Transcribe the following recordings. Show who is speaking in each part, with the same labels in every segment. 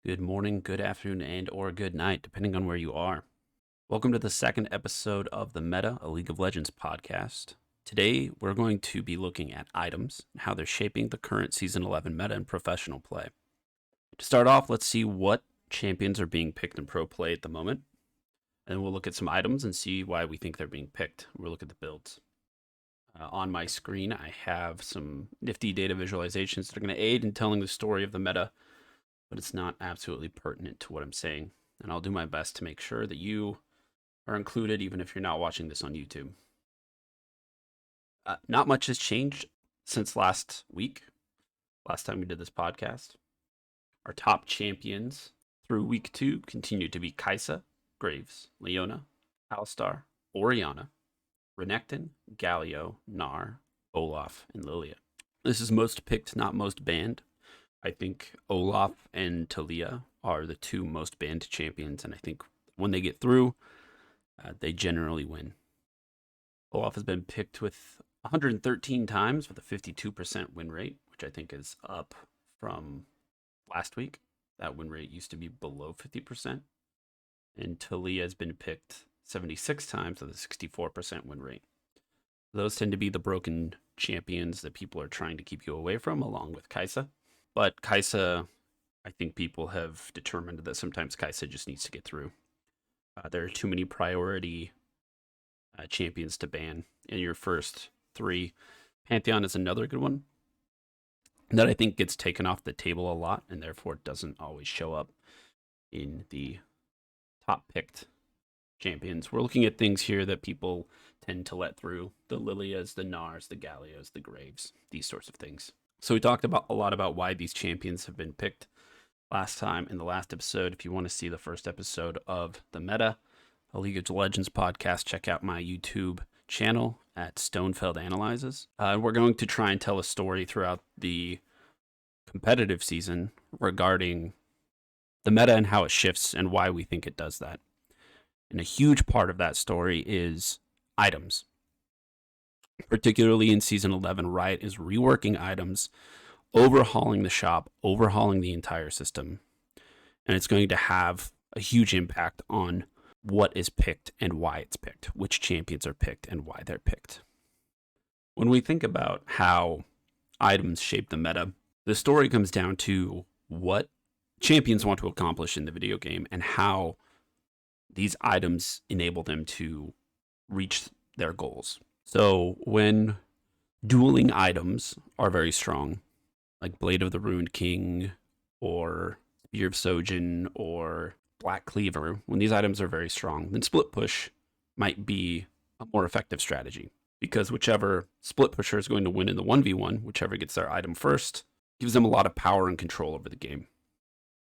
Speaker 1: Good morning, good afternoon, and or good night, depending on where you are. Welcome to the second episode of the Meta, a League of Legends podcast. Today, we're going to be looking at items and how they're shaping the current Season 11 meta in professional play. To start off, let's see what champions are being picked in pro play at the moment. And then we'll look at some items and see why we think they're being picked. We'll look at the builds. On my screen, I have some nifty data visualizations that are going to aid in telling the story of the meta, but it's not absolutely pertinent to what I'm saying. And I'll do my best to make sure that you are included, even if you're not watching this on YouTube. Not much has changed since last week, last time we did this podcast. Our top champions through week 2 continue to be Kai'Sa, Graves, Leona, Alistar, Orianna, Renekton, Galio, Gnar, Olaf, and Lilia. This is most picked, not most banned. I think Olaf and Talia are the two most banned champions, and I think when they get through, they generally win. Olaf has been picked with 113 times with a 52% win rate, which I think is up from last week. That win rate used to be below 50%. And Talia has been picked 76 times with a 64% win rate. Those tend to be the broken champions that people are trying to keep you away from, along with Kai'Sa. But Kai'Sa, I think people have determined that sometimes Kai'Sa just needs to get through. There are too many priority champions to ban in your first 3. Pantheon is another good one that I think gets taken off the table a lot, and therefore it doesn't always show up in the top picked champions. We're looking at things here that people tend to let through: the Lilias, the Gnars, the Gallios, the Graves, these sorts of things. So we talked a lot about why these champions have been picked last time in the last episode. If you want to see the first episode of the Meta, a League of Legends podcast, check out my YouTube channel at Stonefeld Analyzes. We're going to try and tell a story throughout the competitive season regarding the meta and how it shifts and why we think it does that. And a huge part of that story is items. Particularly in Season 11, Riot is reworking items, overhauling the shop, overhauling the entire system. And it's going to have a huge impact on what is picked and why it's picked, which champions are picked and why they're picked. When we think about how items shape the meta, the story comes down to what champions want to accomplish in the video game and how these items enable them to reach their goals. So when dueling items are very strong, like Blade of the Ruined King or Spear of Sojin or Black Cleaver, when these items are very strong, then split push might be a more effective strategy, because whichever split pusher is going to win in the 1v1, whichever gets their item first, gives them a lot of power and control over the game.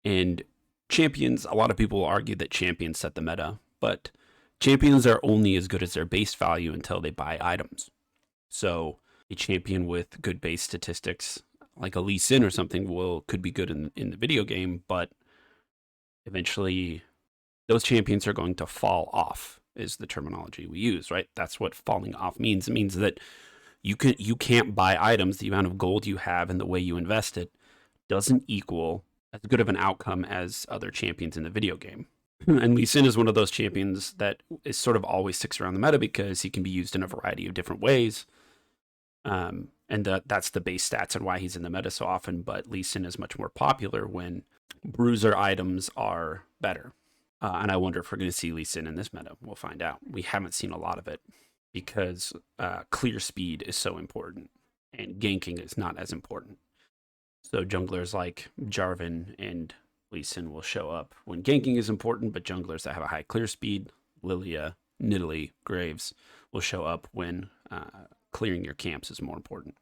Speaker 1: And champions, a lot of people argue that champions set the meta, but champions are only as good as their base value until they buy items. So a champion with good base statistics, like a Lee Sin or something, could be good in the video game, but eventually those champions are going to fall off, is the terminology we use, right? That's what falling off means. It means that you can't buy items. The amount of gold you have and the way you invest it doesn't equal as good of an outcome as other champions in the video game. And Lee Sin is one of those champions that is sort of always sticks around the meta because he can be used in a variety of different ways. And that's the base stats and why he's in the meta so often. But Lee Sin is much more popular when bruiser items are better. And I wonder if we're going to see Lee Sin in this meta. We'll find out. We haven't seen a lot of it because clear speed is so important and ganking is not as important. So junglers like Jarvan and Lee Sin will show up when ganking is important, but junglers that have a high clear speed, Lilia, Nidalee, Graves, will show up when clearing your camps is more important,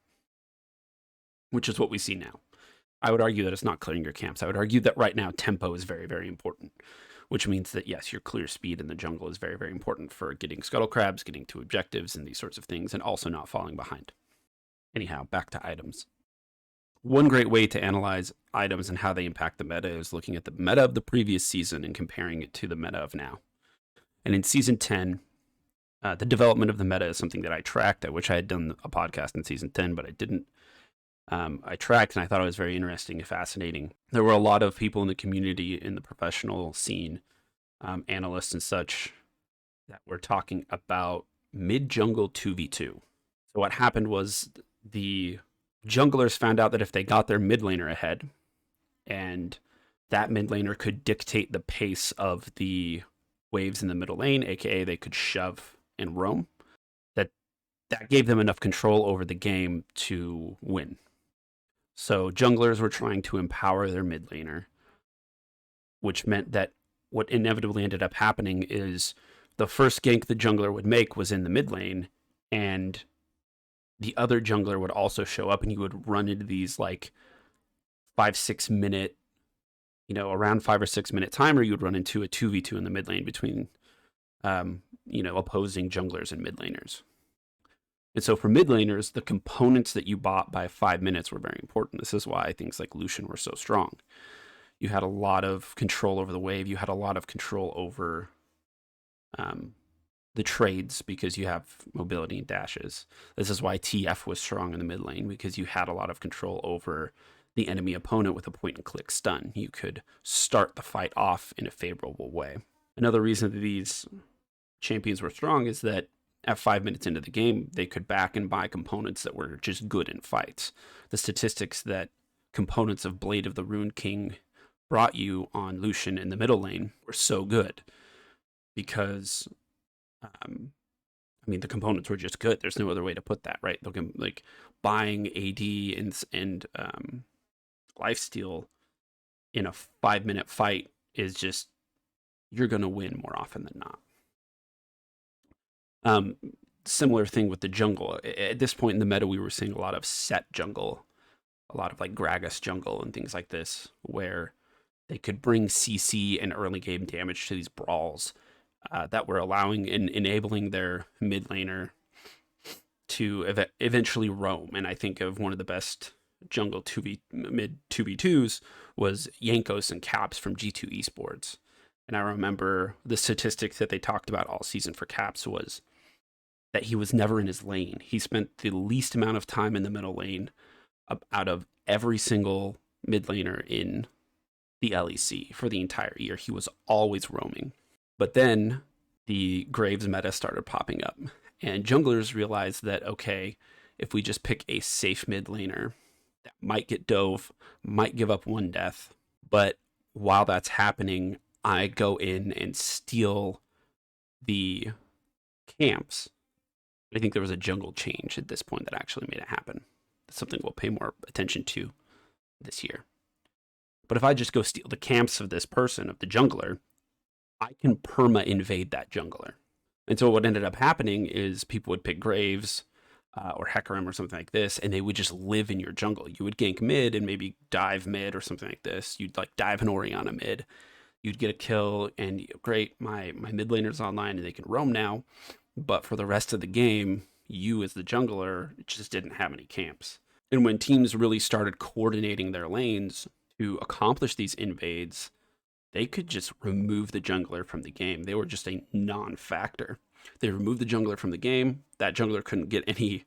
Speaker 1: which is what we see now. I would argue that it's not clearing your camps. I would argue that right now tempo is very, very important, which means that, yes, your clear speed in the jungle is very, very important for getting scuttle crabs, getting to objectives, and these sorts of things, and also not falling behind. Anyhow, back to items. One great way to analyze items and how they impact the meta is looking at the meta of the previous season and comparing it to the meta of now. And in Season 10, the development of the meta is something that I tracked. I wish I had done a podcast in Season 10, but I didn't. I tracked, and I thought it was very interesting and fascinating. There were a lot of people in the community, in the professional scene, analysts and such, that were talking about mid jungle 2v2. So what happened was the junglers found out that if they got their mid laner ahead, and that mid laner could dictate the pace of the waves in the middle lane, aka they could shove and roam, that that gave them enough control over the game to win. So junglers were trying to empower their mid laner, which meant that what inevitably ended up happening is the first gank the jungler would make was in the mid lane, and the other jungler would also show up, and you would run into these like 5-6 minute, around 5 or 6 minute timer. You would run into a 2v2 in the mid lane between, opposing junglers and mid laners. And so for mid laners, the components that you bought by 5 minutes were very important. This is why things like Lucian were so strong. You had a lot of control over the wave. You had a lot of control over the trades because you have mobility and dashes. This is why TF was strong in the mid lane, because you had a lot of control over the enemy opponent with a point and click stun. You could start the fight off in a favorable way. Another reason that these champions were strong is that at 5 minutes into the game, they could back and buy components that were just good in fights. The statistics that components of Blade of the Rune King brought you on Lucian in the middle lane were so good because, the components were just good. There's no other way to put that, right? Like buying AD and lifesteal in a 5 minute fight is just, you're going to win more often than not. Similar thing with the jungle. At this point in the meta, we were seeing a lot of set jungle, a lot of like Gragas jungle and things like this, where they could bring CC and early game damage to these brawls that were allowing and enabling their mid laner to eventually roam. And I think of one of the best jungle mid 2v2s was Yankos and Caps from G2 Esports. And I remember the statistics that they talked about all season for Caps was that he was never in his lane. He spent the least amount of time in the middle lane out of every single mid laner in the LEC for the entire year. He was always roaming. But then the Graves meta started popping up, and junglers realized that, okay, if we just pick a safe mid laner that might get dove, might give up one death, but while that's happening, I go in and steal the camps. I think there was a jungle change at this point that actually made it happen. That's something we'll pay more attention to this year. But if I just go steal the camps of this person, of the jungler, I can perma invade that jungler. And so what ended up happening is people would pick Graves or Hecarim or something like this, and they would just live in your jungle. You would gank mid and maybe dive mid or something like this. You'd like dive an Orianna mid. You'd get a kill, and great, my mid laner's online and they can roam now. But for the rest of the game, you as the jungler just didn't have any camps. And when teams really started coordinating their lanes to accomplish these invades, they could just remove the jungler from the game. They were just a non-factor. They removed the jungler from the game. That jungler couldn't get any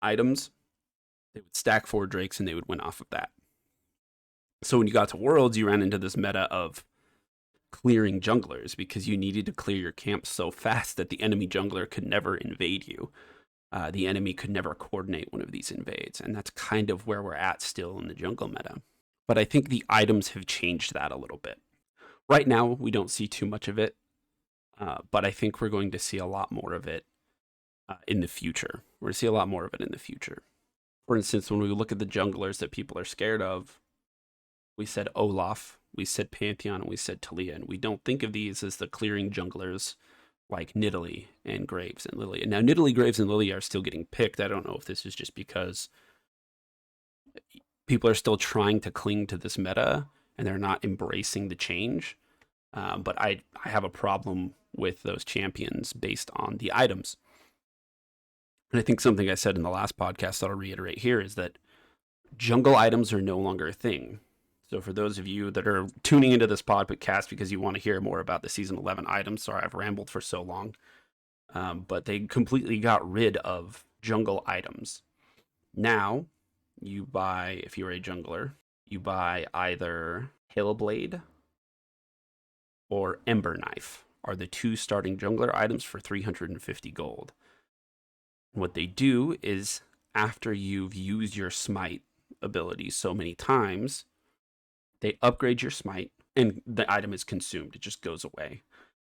Speaker 1: items. They would stack 4 Drakes and they would win off of that. So when you got to Worlds, you ran into this meta of clearing junglers because you needed to clear your camp so fast that the enemy jungler could never invade you. The enemy could never coordinate one of these invades. And that's kind of where we're at still in the jungle meta. But I think the items have changed that a little bit. Right now, we don't see too much of it, but I think we're going to see a lot more of it in the future. We're going to see a lot more of it in the future. For instance, when we look at the junglers that people are scared of, we said Olaf, we said Pantheon, and we said Talia, and we don't think of these as the clearing junglers like Nidalee and Graves and Lily. And now Nidalee, Graves, and Lily are still getting picked. I don't know if this is just because people are still trying to cling to this meta and they're not embracing the change. But I have a problem with those champions based on the items. And I think something I said in the last podcast that I'll reiterate here is that jungle items are no longer a thing. So for those of you that are tuning into this podcast because you want to hear more about the Season 11 items, sorry I've rambled for so long, but they completely got rid of jungle items. Now, you buy, if you're a jungler, you buy either Hailblade or Ember Knife are the two starting jungler items for 350 gold. What they do is after you've used your smite ability so many times, they upgrade your smite and the item is consumed. It just goes away.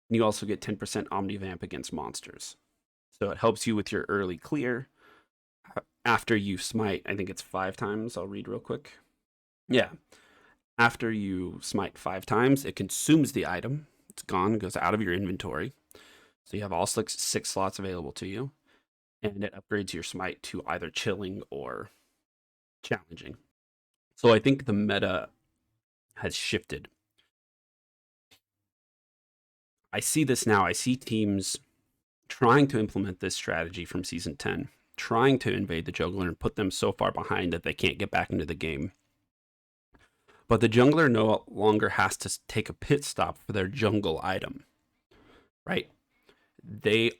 Speaker 1: And you also get 10% Omnivamp against monsters. So it helps you with your early clear. After you smite, I think it's 5 times. I'll read real quick. Yeah. After you smite 5 times, it consumes the item. It's gone, goes out of your inventory. So you have all 6 slots available to you. And it upgrades your smite to either chilling or challenging. So I think the meta has shifted. I see this now. I see teams trying to implement this strategy from Season 10, trying to invade the jungler and put them so far behind that they can't get back into the game. But the jungler no longer has to take a pit stop for their jungle item, right?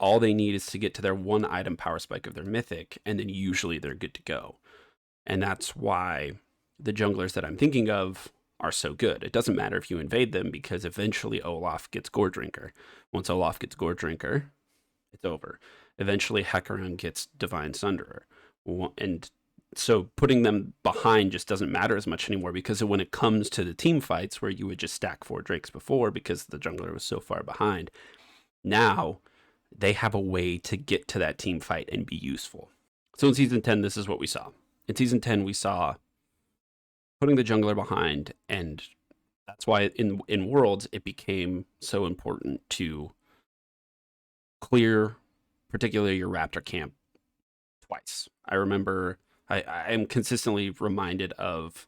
Speaker 1: All they need is to get to their one item power spike of their mythic, and then usually they're good to go. And that's why the junglers that I'm thinking of are so good. It doesn't matter if you invade them because eventually Olaf gets Gore Drinker. Once Olaf gets Gore Drinker, it's over. Eventually Hecarim gets Divine Sunderer. And so putting them behind just doesn't matter as much anymore, because when it comes to the team fights where you would just stack 4 Drakes before because the jungler was so far behind, now they have a way to get to that team fight and be useful. So in Season 10, this is what we saw. In Season 10, we saw putting the jungler behind, and that's why in Worlds, it became so important to clear, particularly your Raptor camp, twice. I remember I am consistently reminded of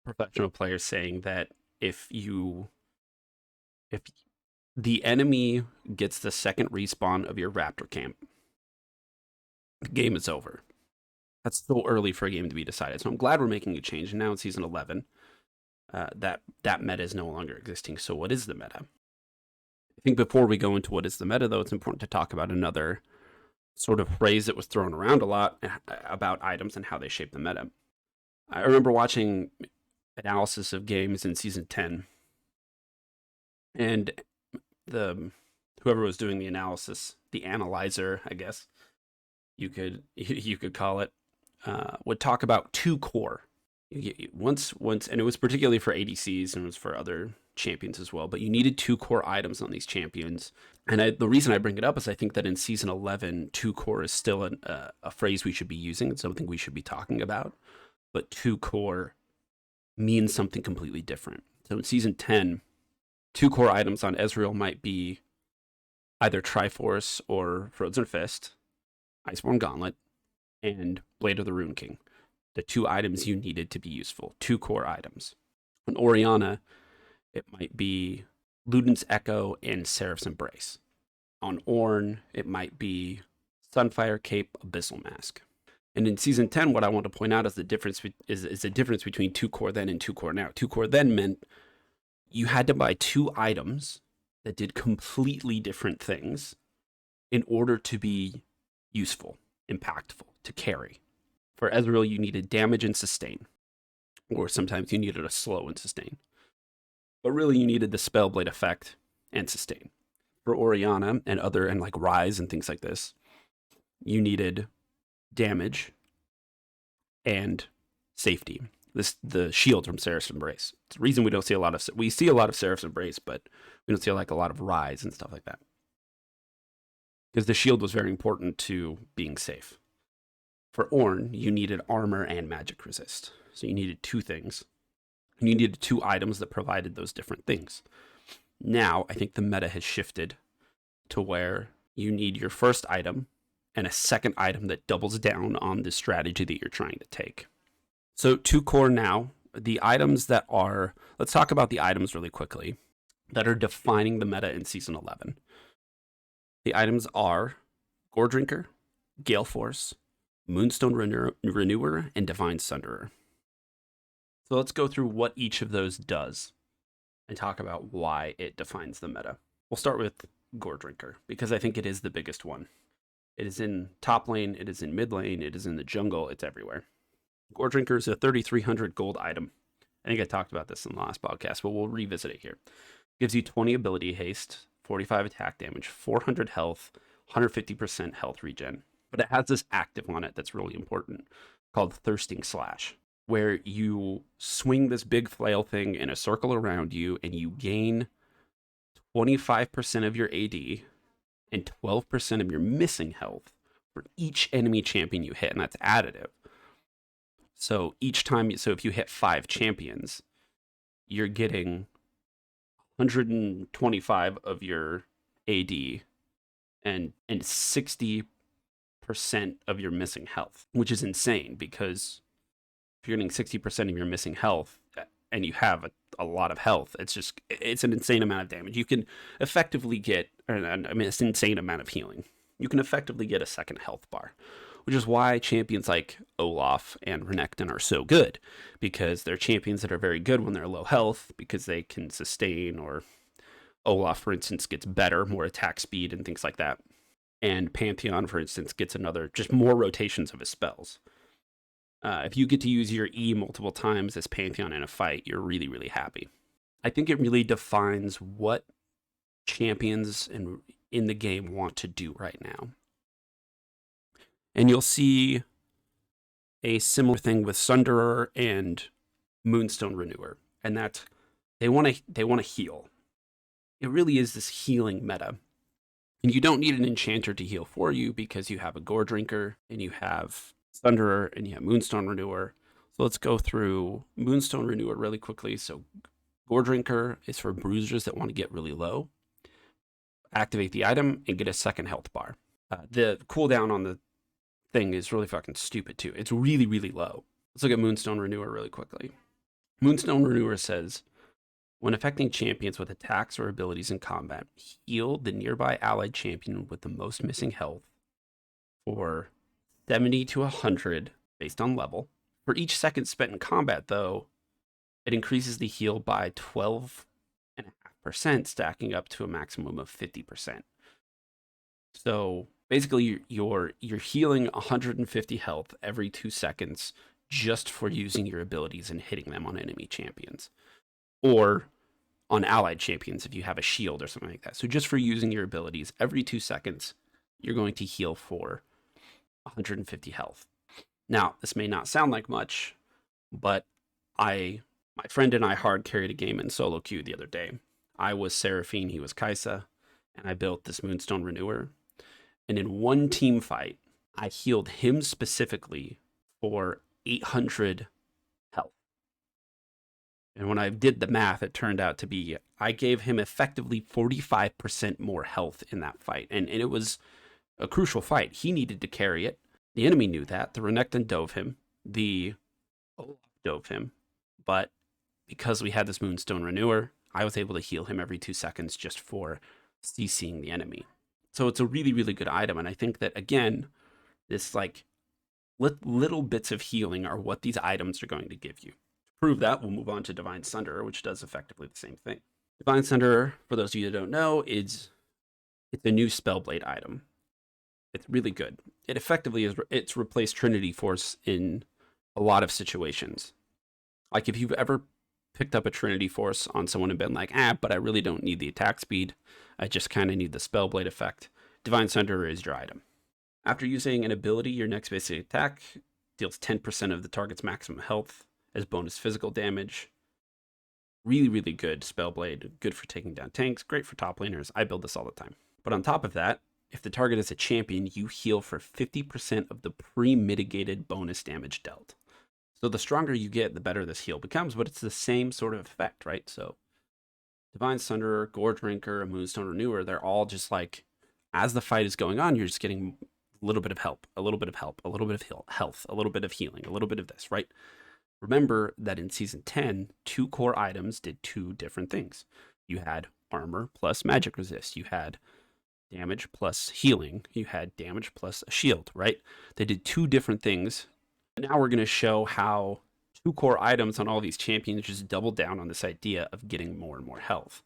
Speaker 1: professional players saying that if the enemy gets the second respawn of your Raptor camp, the game is over. That's still early for a game to be decided. So I'm glad we're making a change. And now in Season 11, that meta is no longer existing. So what is the meta? I think before we go into what is the meta, though, it's important to talk about another sort of phrase that was thrown around a lot about items and how they shape the meta. I remember watching analysis of games in Season 10, and whoever was doing the analysis, the analyzer, I guess you could call it, would talk about 2 core. Once, and it was particularly for ADCs and it was for other champions as well, but you needed 2 core items on these champions. And the reason I bring it up is I think that in Season 11, 2 core is still a phrase we should be using. It's something we should be talking about. But 2 core means something completely different. So in Season 10, 2 core items on Ezreal might be either Triforce or Frozen Fist, Iceborne Gauntlet, and Blade of the Rune King. The 2 items you needed to be useful. 2 core items. On Orianna, it might be Luden's Echo and Seraph's Embrace. On Ornn, it might be Sunfire Cape, Abyssal Mask. And in Season 10, what I want to point out is the difference between 2 core then and 2 core now. 2 core then meant you had to buy 2 items that did completely different things in order to be useful, impactful, to carry. For Ezreal, you needed damage and sustain, or sometimes you needed a slow and sustain. But really, you needed the Spellblade effect and sustain. For Orianna and like Rise and things like this, you needed damage and safety. The shield from Seraph's Embrace. It's the reason we see a lot of Seraph's Embrace, but we don't see like a lot of Rise and stuff like that. Because the shield was very important to being safe. For Ornn, you needed armor and magic resist. So you needed 2 things. And you needed 2 items that provided those different things. Now, I think the meta has shifted to where you need your first item and a second item that doubles down on the strategy that you're trying to take. So 2 core now, the items that are, let's talk about the items really quickly, that are defining the meta in Season 11. The items are Gore Drinker, Gale Force, Moonstone Renewer, and Divine Sunderer. So let's go through what each of those does and talk about why it defines the meta. We'll start with Gore Drinker, because I think it is the biggest one. It is in top lane, it is in mid lane, it is in the jungle, it's everywhere. Gore Drinker is a 3,300 gold item. I think I talked about this in the last podcast, but we'll revisit it here. Gives you 20 ability haste, 45 attack damage, 400 health, 150% health regen. But it has this active on it that's really important called Thirsting Slash, where you swing this big flail thing in a circle around you and you gain 25% of your AD and 12% of your missing health for each enemy champion you hit, and that's additive. So each time, so if you hit 5 champions, you're getting 125 of your AD and 60% of your missing health, which is insane because if you're getting 60% of your missing health and you have a lot of health, it's an insane amount of damage. You can effectively get, it's an insane amount of healing. You can effectively get a second health bar, which is why champions like Olaf and Renekton are so good, because they're champions that are very good when they're low health because they can sustain, or Olaf, for instance, gets better, more attack speed and things like that. And Pantheon, for instance, gets just more rotations of his spells. If you get to use your E multiple times as Pantheon in a fight, you're really, really happy. I think it really defines what champions in the game want to do right now. And you'll see a similar thing with Sunderer and Moonstone Renewer, and that they want to heal. It really is this healing meta. And you don't need an enchanter to heal for you because you have a Gore Drinker and you have Thunderer and you have Moonstone Renewer. So let's go through Moonstone Renewer really quickly. So Gore Drinker is for bruisers that want to get really low. Activate the item and get a second health bar. The cooldown on the thing is really fucking stupid too. It's really, really low. Let's look at Moonstone Renewer really quickly. Moonstone Renewer says, when affecting champions with attacks or abilities in combat, heal the nearby allied champion with the most missing health for 70 to 100 based on level. For each second spent in combat, though, it increases the heal by 12.5%, stacking up to a maximum of 50%. So basically, you're healing 150 health every 2 seconds just for using your abilities and hitting them on enemy champions. Or on allied champions if you have a shield or something like that. So just for using your abilities, every 2 seconds, you're going to heal for 150 health. Now, this may not sound like much, but my friend and I hard carried a game in solo queue the other day. I was Seraphine, he was Kaisa, and I built this Moonstone Renewer. And in one team fight, I healed him specifically for 800 health. And when I did the math, it turned out to be, I gave him effectively 45% more health in that fight. And it was a crucial fight. He needed to carry it. The enemy knew that. The Renekton dove him. The Olaf dove him. But because we had this Moonstone Renewer, I was able to heal him every 2 seconds just for CCing the enemy. So it's a really, really good item. And I think that, again, this like little bits of healing are what these items are going to give you. Prove that, we'll move on to Divine Sunderer, which does effectively the same thing. Divine Sunderer, for those of you that don't know, it's a new Spellblade item. It's really good. It effectively it's replaced Trinity Force in a lot of situations. Like if you've ever picked up a Trinity Force on someone and been like, but I really don't need the attack speed. I just kind of need the Spellblade effect. Divine Sunderer is your item. After using an ability, your next basic attack deals 10% of the target's maximum health as bonus physical damage. Really, really good Spellblade. Good for taking down tanks. Great for top laners. I build this all the time. But on top of that, if the target is a champion, you heal for 50% of the pre-mitigated bonus damage dealt. So the stronger you get, the better this heal becomes, but it's the same sort of effect, right? So Divine Sunderer, Gore Drinker, Moonstone Renewer, they're all just like, as the fight is going on, you're just getting a little bit of help, a little bit of help, a little bit of health, a little bit of healing, a little bit of this, right? Remember that in Season 10, 2 core items did 2 different things. You had armor plus magic resist. You had damage plus healing. You had damage plus a shield, right? They did 2 different things. Now we're going to show how 2 core items on all these champions just double down on this idea of getting more and more health.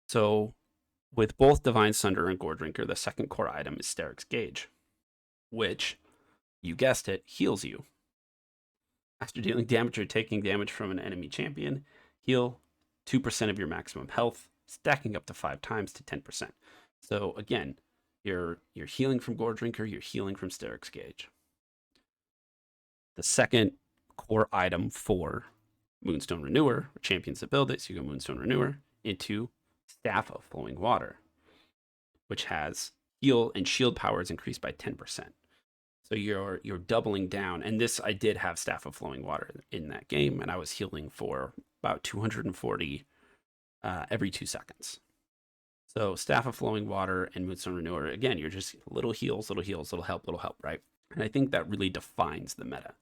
Speaker 1: So with both Divine Sunderer and Gore Drinker, the second core item is Steric's Gauge, which, you guessed it, heals you. After dealing damage or taking damage from an enemy champion, heal 2% of your maximum health, stacking up to 5 times to 10%. So again, you're healing from Gore Drinker, you're healing from Steric's Gauge. The second core item for Moonstone Renewer, or champions that build it, so you go Moonstone Renewer into Staff of Flowing Water, which has heal and shield powers increased by 10%. So you're doubling down. And this, I did have Staff of Flowing Water in that game, and I was healing for about 240 every 2 seconds. So Staff of Flowing Water and Moonstone Renewer, again, you're just little heals, little help, right? And I think that really defines the meta.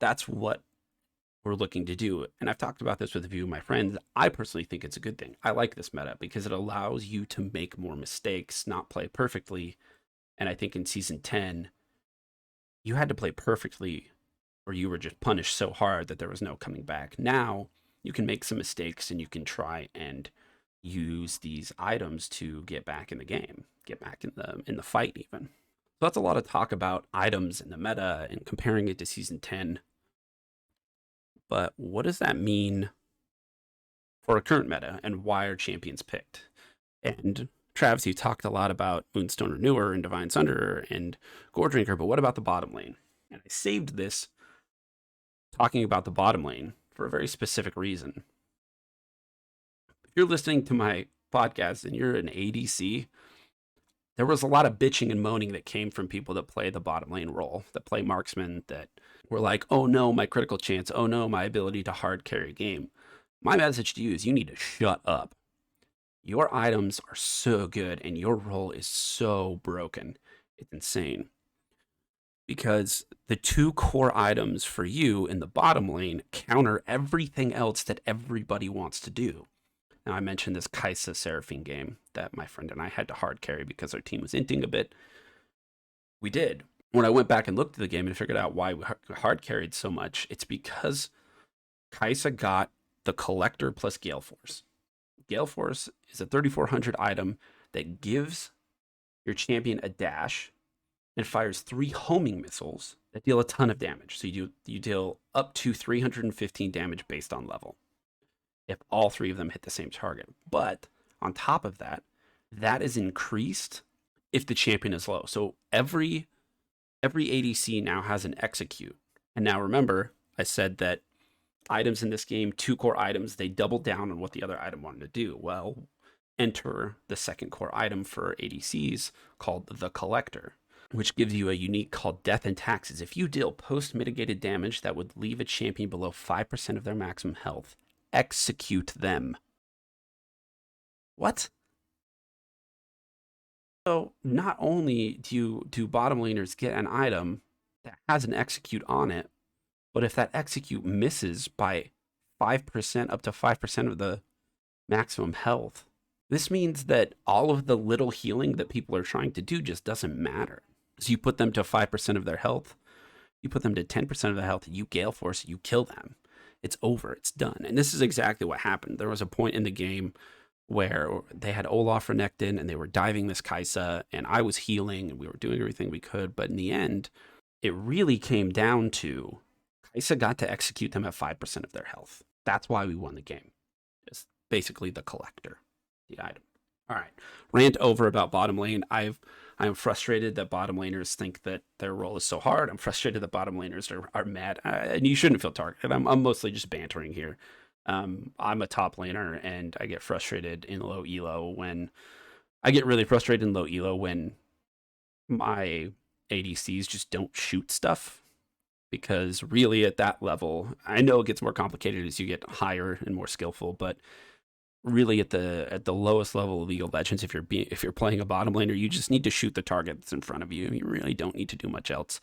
Speaker 1: That's what we're looking to do. And I've talked about this with a few of my friends. I personally think it's a good thing. I like this meta because it allows you to make more mistakes, not play perfectly. And I think in Season 10, you had to play perfectly or you were just punished so hard that there was no coming back. Now, you can make some mistakes and you can try and use these items to get back in the game, get back in the fight even. So that's a lot of talk about items in the meta and comparing it to Season 10. But what does that mean for a current meta and why are champions picked? And Travis, you talked a lot about Moonstone Renewer and Divine Sunderer and Gore Drinker, but what about the bottom lane? And I saved this talking about the bottom lane for a very specific reason. If you're listening to my podcast and you're an ADC, there was a lot of bitching and moaning that came from people that play the bottom lane role, that play marksman, that were like, oh no, my critical chance, oh no, my ability to hard carry a game. My message to you is you need to shut up. Your items are so good and your role is so broken. It's insane. Because the 2 core items for you in the bottom lane counter everything else that everybody wants to do. Now, I mentioned this Kaisa Seraphine game that my friend and I had to hard carry because our team was inting a bit. We did. When I went back and looked at the game and figured out why we hard carried so much, it's because Kaisa got the Collector plus Gale Force. Gale Force is a 3400 item that gives your champion a dash and fires 3 homing missiles that deal a ton of damage. So you deal up to 315 damage based on level, if all 3 of them hit the same target. But on top of that, that is increased if the champion is low. So every ADC now has an execute. And now remember, I said that items in this game, 2 core items, they double down on what the other item wanted to do. Well, enter the second core item for ADCs called the Collector, which gives you a unique called Death and Taxes. If you deal post-mitigated damage that would leave a champion below 5% of their maximum health, execute them. What? So not only do bottom laners get an item that has an execute on it, but if that execute misses by 5%, up to 5% of the maximum health, this means that all of the little healing that people are trying to do just doesn't matter. So you put them to 5% of their health, you put them to 10% of the health, you Gale Force, you kill them. It's over, it's done. And this is exactly what happened. There was a point in the game where they had Olaf Renekton and they were diving this Kaisa, and I was healing and we were doing everything we could. But in the end, it really came down to Kaisa got to execute them at 5% of their health. That's why we won the game. It's basically the Collector, the item. All right, rant over about bottom lane. I'm frustrated that bottom laners think that their role is so hard. I'm frustrated that bottom laners are mad. And you shouldn't feel targeted. I'm mostly just bantering here. I'm a top laner, and I get frustrated in low elo when I get really frustrated in low elo when my ADCs just don't shoot stuff. Because really at that level, I know it gets more complicated as you get higher and more skillful, but really at the lowest level of League of Legends, if you're playing a bottom laner, you just need to shoot the target that's in front of you. You really don't need to do much else.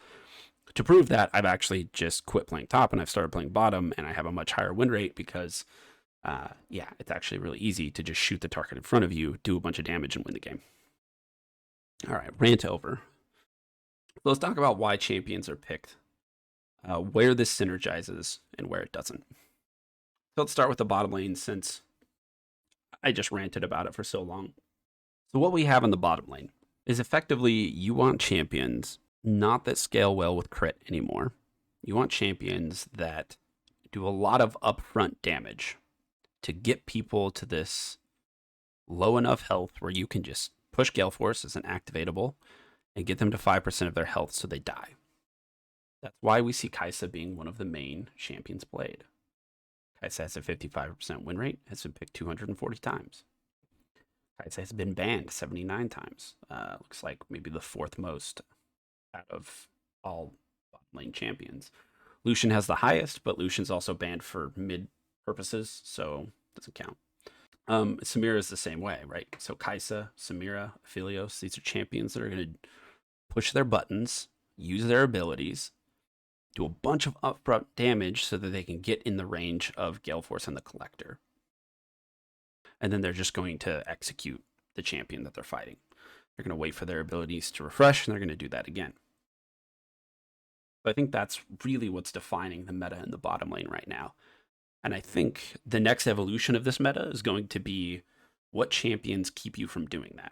Speaker 1: To prove that, I've actually just quit playing top and I've started playing bottom, and I have a much higher win rate because, it's actually really easy to just shoot the target in front of you, do a bunch of damage, and win the game. All right, rant over. So let's talk about why champions are picked, where this synergizes and where it doesn't. So let's start with the bottom lane since I just ranted about it for so long. So what we have in the bottom lane is effectively you want champions not that scale well with crit anymore. You want champions that do a lot of upfront damage to get people to this low enough health where you can just push Gale Force as an activatable and get them to 5% of their health so they die. That's why we see Kai'Sa being one of the main champions played. Kai'Sa has a 55% win rate, has been picked 240 times. Kai'Sa has been banned 79 times. Looks like maybe the fourth most out of all bottom lane champions. Lucian has the highest, but Lucian's also banned for mid purposes, so doesn't count. Samira is the same way, right? So Kai'Sa, Samira, Aphelios, these are champions that are going to push their buttons, use their abilities, do a bunch of upfront damage so that they can get in the range of Gale Force and the Collector. And then they're just going to execute the champion that they're fighting. They're going to wait for their abilities to refresh, and they're going to do that again. But I think that's really what's defining the meta in the bottom lane right now. And I think the next evolution of this meta is going to be what champions keep you from doing that.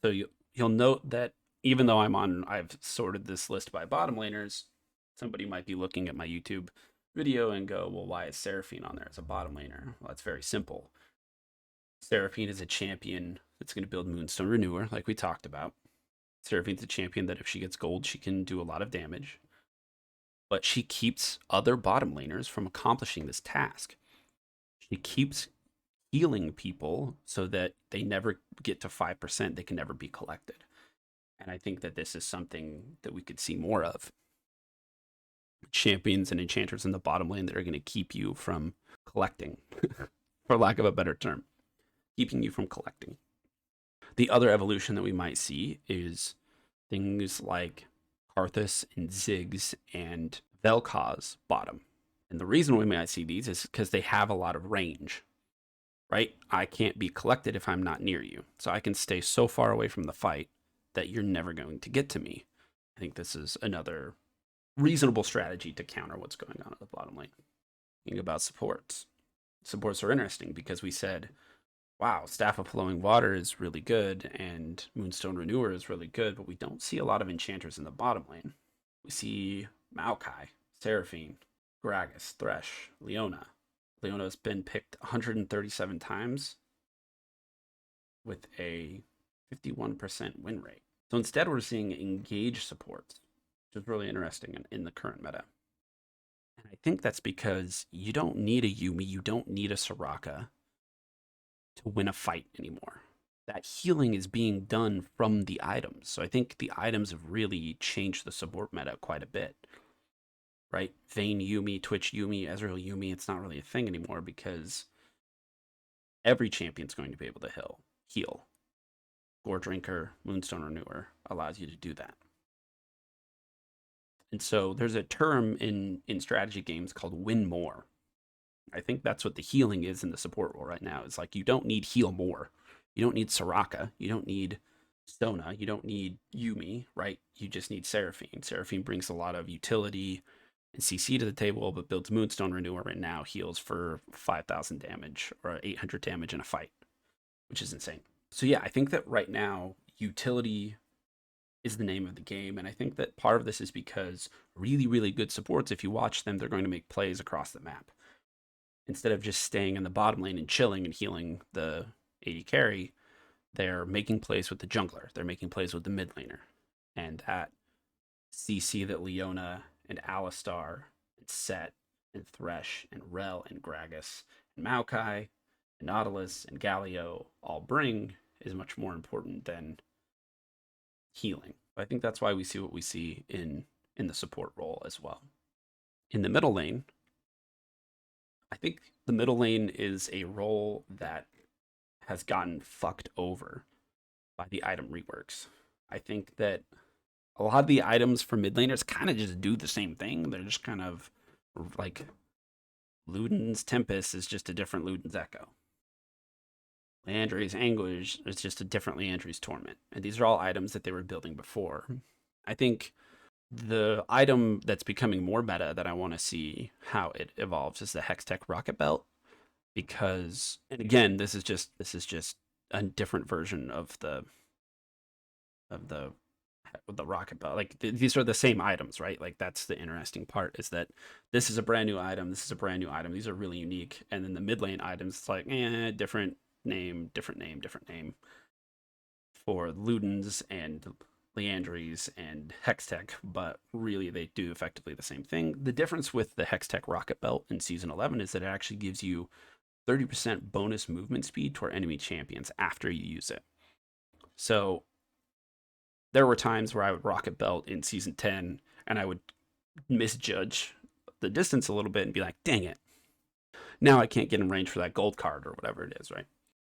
Speaker 1: So you'll note that even though I've sorted this list by bottom laners, somebody might be looking at my YouTube video and go, well, why is Seraphine on there as a bottom laner? Well, it's very simple. Seraphine is a champion that's going to build Moonstone Renewer, like we talked about. Seraphine's a champion that if she gets gold, she can do a lot of damage. But she keeps other bottom laners from accomplishing this task. She keeps healing people so that they never get to 5%, they can never be collected. And I think that this is something that we could see more of. Champions and enchanters in the bottom lane that are going to keep you from collecting, for lack of a better term, keeping you from collecting. The other evolution that we might see is things like Karthus and Ziggs and Vel'Koz bottom. And the reason we might see these is because they have a lot of range, right? I can't be collected if I'm not near you. So I can stay so far away from the fight that you're never going to get to me. I think this is another reasonable strategy to counter what's going on at the bottom lane. Thinking about supports. Supports are interesting because we said, wow, Staff of Flowing Water is really good and Moonstone Renewer is really good, but we don't see a lot of enchanters in the bottom lane. We see Maokai, Seraphine, Gragas, Thresh, Leona. Leona's been picked 137 times with a 51% win rate. So instead, we're seeing engaged supports, which is really interesting in the current meta. And I think that's because you don't need a Yuumi, you don't need a Soraka to win a fight anymore. That healing is being done from the items. So I think the items have really changed the support meta quite a bit. Right? Vayne Yuumi, Twitch Yuumi, Ezreal Yuumi, it's not really a thing anymore because every champion's going to be able to heal. Gore Drinker, Moonstone Renewer allows you to do that. And so there's a term in strategy games called win more. I think that's what the healing is in the support role right now. It's like you don't need heal more. You don't need Soraka. You don't need Sona. You don't need Yuumi, right? You just need Seraphine. Seraphine brings a lot of utility and CC to the table, but builds Moonstone Renewer and now heals for 5,000 damage or 800 damage in a fight, which is insane. So yeah, I think that right now utility is the name of the game, and I think that part of this is because really, really good supports, if you watch them, they're going to make plays across the map. Instead of just staying in the bottom lane and chilling and healing the AD carry, they're making plays with the jungler. They're making plays with the mid laner. And that CC that Leona and Alistar and Set and Thresh and Rel and Gragas and Maokai and Nautilus and Galio all bring is much more important than healing. I think that's why we see what we see in the support role as well. In the middle lane, I think the middle lane is a role that has gotten fucked over by the item reworks. I think that a lot of the items for mid laners kind of just do the same thing. They're just kind of like Luden's Tempest is just a different Luden's Echo. Liandry's Anguish is just a different Liandry's Torment. And these are all items that they were building before. I think the item that's becoming more meta that I want to see how it evolves is the Hextech Rocket Belt, because, and again, this is just a different version of the with the rocket belt. Like these are the same items, right? Like that's the interesting part is that this is a brand new item. This is a brand new item. These are really unique. And then the mid lane items, it's like, different name, different name, different name for Ludens and Leandries and Hextech, but really they do effectively the same thing. The difference with the Hextech rocket belt in season 11 is that it actually gives you 30% bonus movement speed toward enemy champions after you use it. So there were times where I would rocket belt in season 10 and I would misjudge the distance a little bit and be like, dang it. Now I can't get in range for that gold card or whatever it is, right?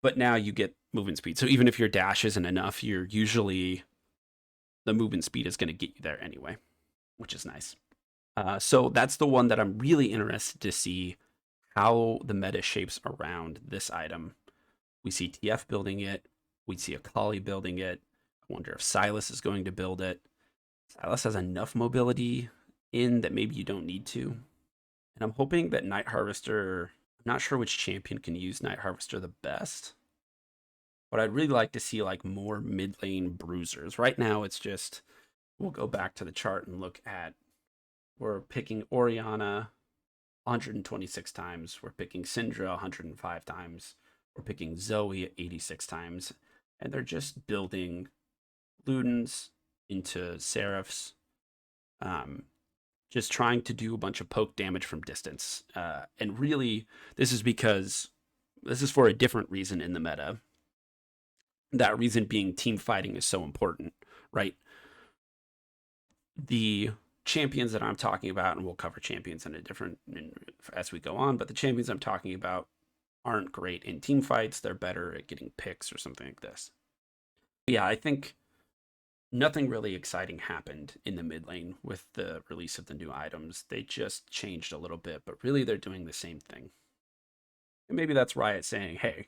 Speaker 1: But now you get movement speed. So even if your dash isn't enough, you're usually the movement speed is going to get you there anyway, which is nice. So that's the one that I'm really interested to see how the meta shapes around this item. We see TF building it. We see Akali building it. I wonder if Silas is going to build it. Silas has enough mobility in that maybe you don't need to. And I'm hoping that Night Harvester, I'm not sure which champion can use Night Harvester the best, but I'd really like to see like more mid lane bruisers. Right now it's just, we'll go back to the chart and look at, we're picking Orianna 126 times, we're picking Syndra 105 times, we're picking Zoe 86 times, and they're just building Ludens into Seraphs, just trying to do a bunch of poke damage from distance. And really, this is because this is for a different reason in the meta. That reason being team fighting is so important, right? The champions that I'm talking about, and we'll cover champions in a different as we go on, but the champions I'm talking about aren't great in team fights. They're better at getting picks or something like this. Yeah, I think nothing really exciting happened in the mid lane with the release of the new items. They just changed a little bit, but really they're doing the same thing. And maybe that's Riot saying, hey,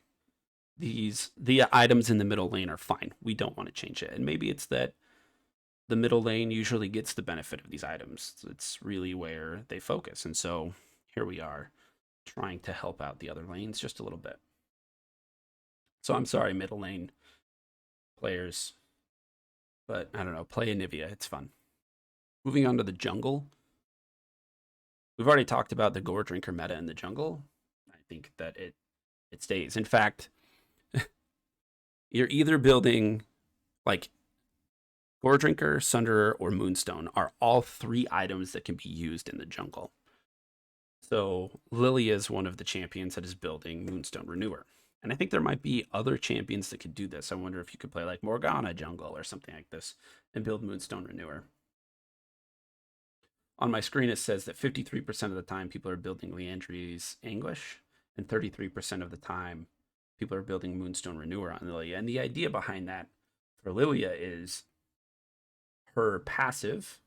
Speaker 1: the items in the middle lane are fine. We don't want to change it. And maybe it's that the middle lane usually gets the benefit of these items. It's really where they focus. And so here we are trying to help out the other lanes just a little bit. So I'm sorry, middle lane players, but I don't know, play Anivia. It's fun. Moving on to the jungle. We've already talked about the Gore Drinker meta in the jungle. I think that it stays. In fact, you're either building like Gore Drinker, Sunderer, or Moonstone are all three items that can be used in the jungle. So Lilia is one of the champions that is building Moonstone Renewer. And I think there might be other champions that could do this. I wonder if you could play like Morgana jungle or something like this and build Moonstone Renewer. On my screen, it says that 53% of the time people are building Leandry's Anguish, and 33% of the time people are building Moonstone Renewer on Lilia. And the idea behind that for Lilia is her passive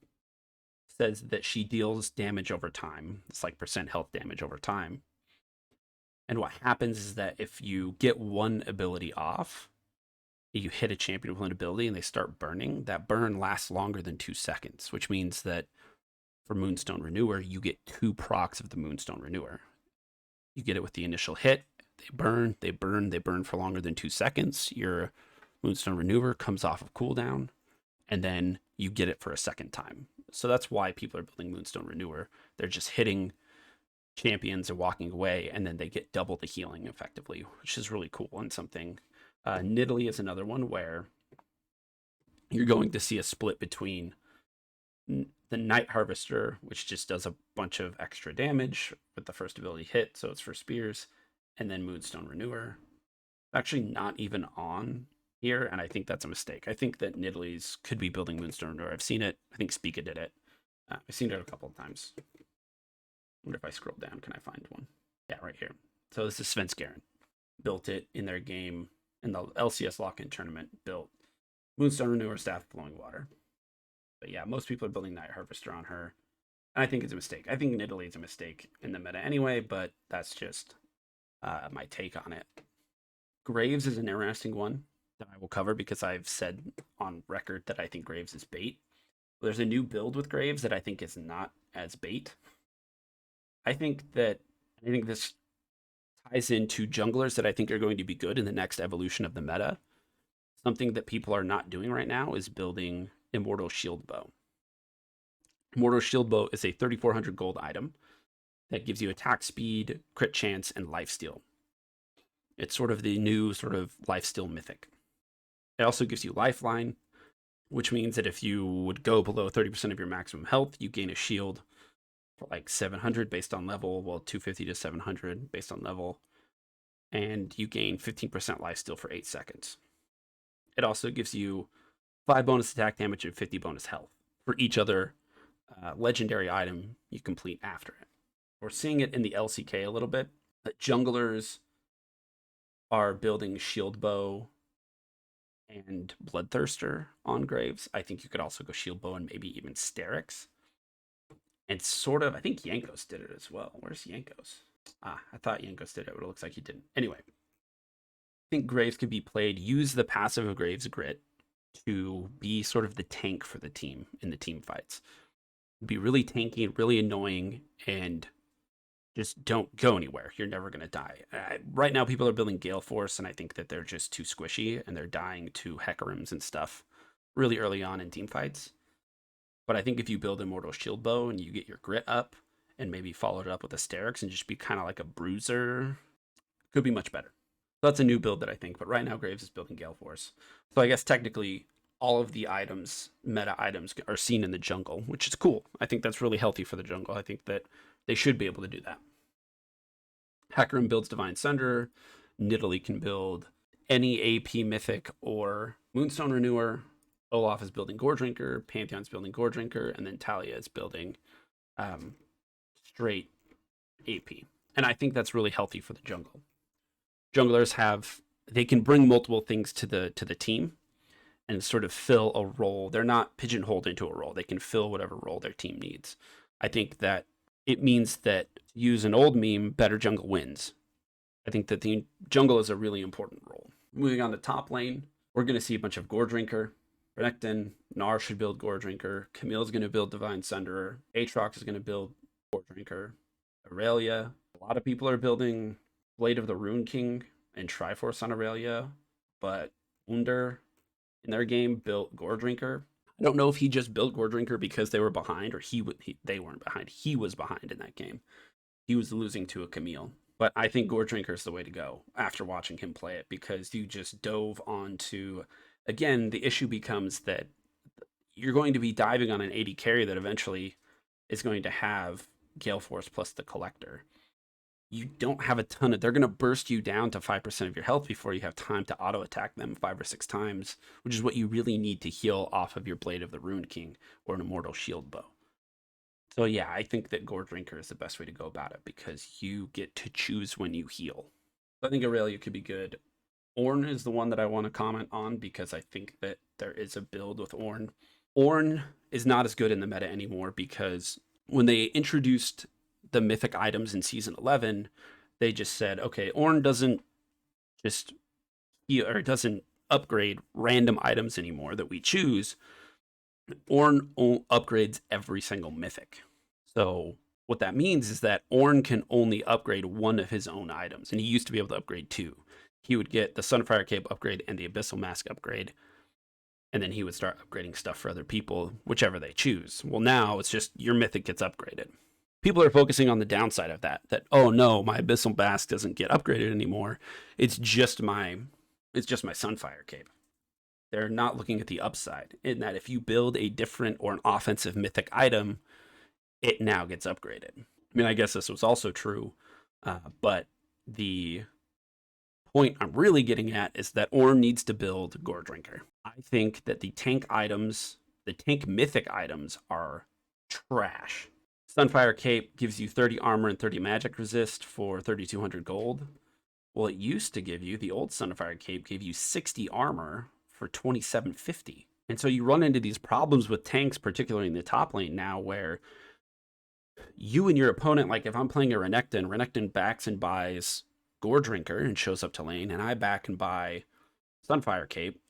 Speaker 1: says that she deals damage over time. It's like percent health damage over time. And what happens is that if you get one ability off, you hit a champion with one ability and they start burning, that burn lasts longer than 2 seconds, which means that for Moonstone Renewer, you get 2 procs of the Moonstone Renewer. You get it with the initial hit, they burn, they burn, they burn for longer than 2 seconds. Your Moonstone Renewer comes off of cooldown, and then you get it for a second time. So that's why people are building Moonstone Renewer. They're just hitting champions and walking away, and then they get double the healing effectively, which is really cool and something. Nidalee is another one where you're going to see a split between the Night Harvester, which just does a bunch of extra damage with the first ability hit, so it's for spears, and then Moonstone Renewer. Actually not even on here, and I think that's a mistake. I think that Nidalee's could be building Moonstone Renewer. I've seen it. I think Spica did it. I've seen it a couple of times. I wonder if I scroll down, can I find one? Yeah, right here. So this is Svenskeren. Built it in their game in the LCS lock-in tournament. Built Moonstone Renewer, Staff of Flowing Water. But yeah, most people are building Night Harvester on her. And I think it's a mistake. I think Nidalee is a mistake in the meta anyway, but that's just my take on it. Graves is an interesting one that I will cover because I've said on record that I think Graves is bait. There's a new build with Graves that I think is not as bait. I think this ties into junglers that I think are going to be good in the next evolution of the meta. Something that people are not doing right now is building Immortal Shield Bow. Immortal Shield Bow is a 3,400 gold item that gives you attack speed, crit chance, and lifesteal. It's sort of the new sort of lifesteal mythic. It also gives you lifeline, which means that if you would go below 30% of your maximum health, you gain a shield for like 700 based on level, well, 250 to 700 based on level, and you gain 15% lifesteal for 8 seconds. It also gives you 5 bonus attack damage and 50 bonus health for each other legendary item you complete after it. We're seeing it in the LCK a little bit. The junglers are building Shield Bow and Bloodthirster on Graves. I think you could also go Shield Bow and maybe even Sterix. And sort of, I think Yankos did it as well. Where's Yankos? I thought Yankos did it, but it looks like he didn't. Anyway, I think Graves could be played. Use the passive of Graves Grit to be sort of the tank for the team in the team fights. Be really tanky and really annoying, and just don't go anywhere. You're never going to die. Right now, people are building Gale Force, and I think that they're just too squishy, and they're dying to Hecarims and stuff really early on in team fights. But I think if you build Immortal Shield Bow and you get your grit up, and maybe follow it up with a Sterix and just be kind of like a bruiser, could be much better. So that's a new build that I think, but right now Graves is building Gale Force. So I guess technically all of the items, meta itams, are seen in the jungle, which is cool. I think that's really healthy for the jungle. I think that they should be able to do that. Hecarim builds Divine Sunderer. Nidalee can build any AP Mythic or Moonstone Renewer. Olaf is building Goredrinker. Pantheon's building Goredrinker. And then Talia is building straight AP. And I think that's really healthy for the jungle. Junglers they can bring multiple things to the team and sort of fill a role. They're not pigeonholed into a role. They can fill whatever role their team needs. I think that it means that, use an old meme, better jungle wins. I think that the jungle is a really important role. Moving on to top lane, we're going to see a bunch of Goredrinker. Renekton, Gnar should build Goredrinker. Camille's going to build Divine Sunderer. Aatrox is going to build Goredrinker. Aurelia. A lot of people are building Blade of the Rune King and Triforce on Aurelia, but Wunder in their game built Goredrinker. I don't know if he just built Goredrinker because they were behind, or they weren't behind. He was behind in that game. He was losing to a Camille. But I think Goredrinker is the way to go after watching him play it, because you just dove onto, again, the issue becomes that you're going to be diving on an AD carry that eventually is going to have Gale Force plus the Collector. You don't have a ton of, they're going to burst you down to 5% of your health before you have time to auto attack them 5 or 6 times, which is what you really need to heal off of your Blade of the Rune King or an Immortal Shield Bow. So yeah, I think that Goredrinker is the best way to go about it, because you get to choose when you heal. So I think Aurelia could be good. Ornn is the one that I want to comment on, because I think that there is a build with Ornn. Ornn is not as good in the meta anymore, because when they introduced the mythic items in season 11, they just said, okay, Ornn doesn't just heal, or doesn't upgrade random items anymore that we choose. Ornn upgrades every single mythic. So what that means is that Ornn can only upgrade one of his own items, and he used to be able to upgrade 2. He would get the Sunfire Cape upgrade and the Abyssal Mask upgrade, and then he would start upgrading stuff for other people, whichever they choose. Well, now it's just your mythic gets upgraded. People are focusing on the downside of that, oh no, my Abyssal Mask doesn't get upgraded anymore. It's just my Sunfire Cape. They're not looking at the upside, in that if you build a different or an offensive mythic item, it now gets upgraded. I mean, I guess this was also true, but the point I'm really getting at is that Ornn needs to build Goredrinker. I think that the tank mythic items are trash. Sunfire Cape gives you 30 armor and 30 magic resist for 3,200 gold. Well, it used to give you, the old Sunfire Cape gave you 60 armor for 2,750. And so you run into these problems with tanks, particularly in the top lane now, where you and your opponent, like if I'm playing a Renekton backs and buys Goredrinker and shows up to lane, and I back and buy Sunfire Cape,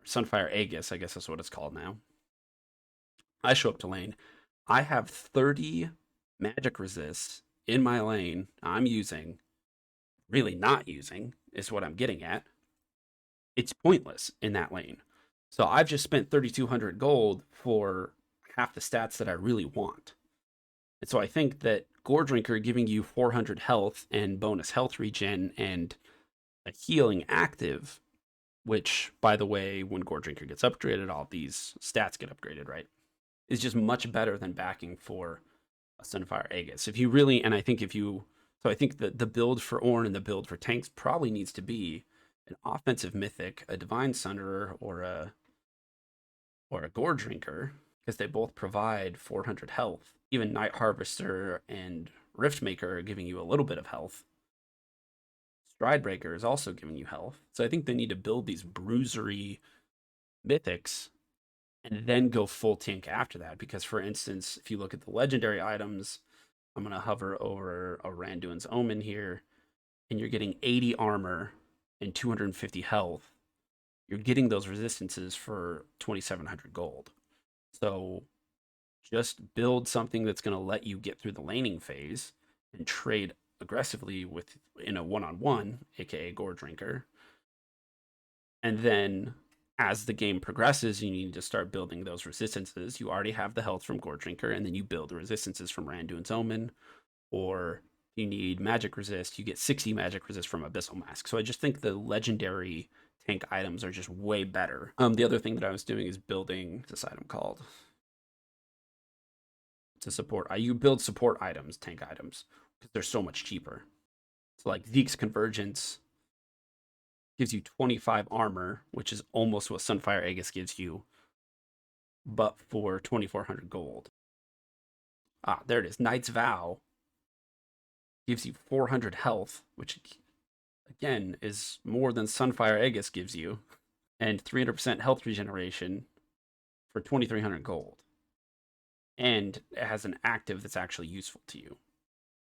Speaker 1: or Sunfire Aegis, I guess that's what it's called now. I show up to lane. I have 30 magic resists in my lane I'm using, really not using, is what I'm getting at. It's pointless in that lane. So I've just spent 3,200 gold for half the stats that I really want. And so I think that Gore Drinker giving you 400 health and bonus health regen and a healing active, which, by the way, when Gore Drinker gets upgraded, all these stats get upgraded, right? Is just much better than backing for a Sunfire Aegis. If you really, and I think if you, so I think that the build for Ornn and the build for tanks probably needs to be an offensive mythic, a Divine Sunderer, or a Gore Drinker, because they both provide 400 health. Even Night Harvester and Riftmaker are giving you a little bit of health. Stridebreaker is also giving you health. So I think they need to build these bruisery mythics and then go full tank after that. Because, for instance, if you look at the legendary items, I'm going to hover over a Randuin's Omen here, and you're getting 80 armor and 250 health. You're getting those resistances for 2,700 gold. So just build something that's going to let you get through the laning phase and trade aggressively with in a one-on-one, aka Gore Drinker. And then as the game progresses, you need to start building those resistances. You already have the health from Gore Drinker, and then you build the resistances from Randuin's Omen, or you need magic resist, you get 60 magic resist from Abyssal Mask. So I just think the legendary tank items are just way better. The other thing that I was doing is building this item called to support. You build support items, tank items, because they're so much cheaper. So like Zeke's Convergence gives you 25 armor, which is almost what Sunfire Aegis gives you, but for 2,400 gold. There it is. Knight's Vow gives you 400 health, which again is more than Sunfire Aegis gives you, and 300% health regeneration for 2,300 gold. And it has an active that's actually useful to you.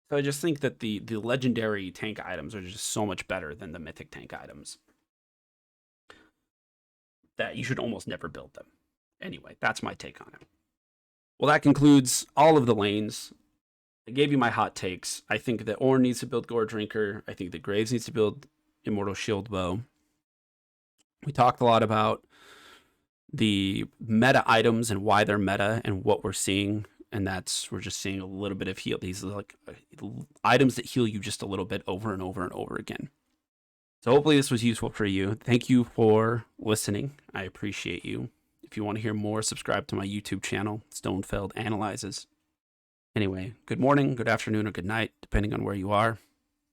Speaker 1: So I just think that the legendary tank items are just so much better than the mythic tank items that you should almost never build them. Anyway, that's my take on it. Well, that concludes all of the lanes. I gave you my hot takes. I think that Ornn needs to build Gore Drinker. I think that Graves needs to build Immortal Shield Bow. We talked a lot about the meta items and why they're meta and what we're seeing. And we're just seeing a little bit of heal. These are like items that heal you just a little bit over and over and over again. So hopefully this was useful for you. Thank you for listening. I appreciate you. If you want to hear more, subscribe to my YouTube channel, Stonefeld Analyzes. Anyway, good morning, good afternoon, or good night, depending on where you are.